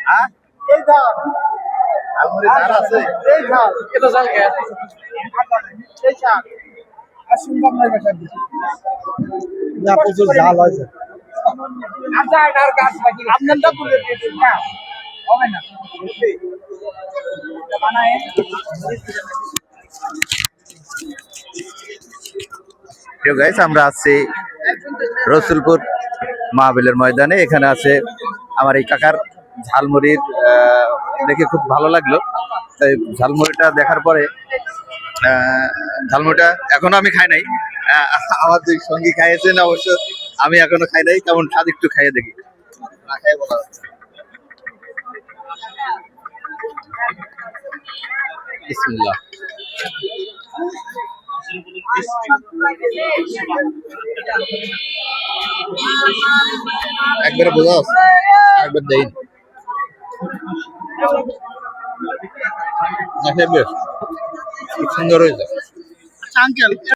হ্যাঁ ঝালমুড়ি ঝাল আছে এটা জাল কে না প্রচুর ঝাল হয়েছে। আপনারটা তুলে দিয়ে দিন না হবে না বানায় প্রিয় গাইস, আমরা আছি রসুলপুর মাহবিলের ময়দানে। এখানে আছে আমার এই কাকার ঝালমুড়ির দেখে খুব ভালো লাগলো। তাই ঝালমুড়িটা দেখার পরে ঝালমুড়িটা এখনো আমি খাই নাই। আমার দুই সঙ্গী খাইয়েছেন অবশ্য, আমি এখনো খাই নাই। কেমন স্বাদ একটু খাইয়ে দেখি, না খাই বলা যাচ্ছে না। বিসমিল্লাহ। একবারে বোঝা একবার দেই না, খেয়ে বেশ খুব সুন্দর হয়েছে। আঙ্কেল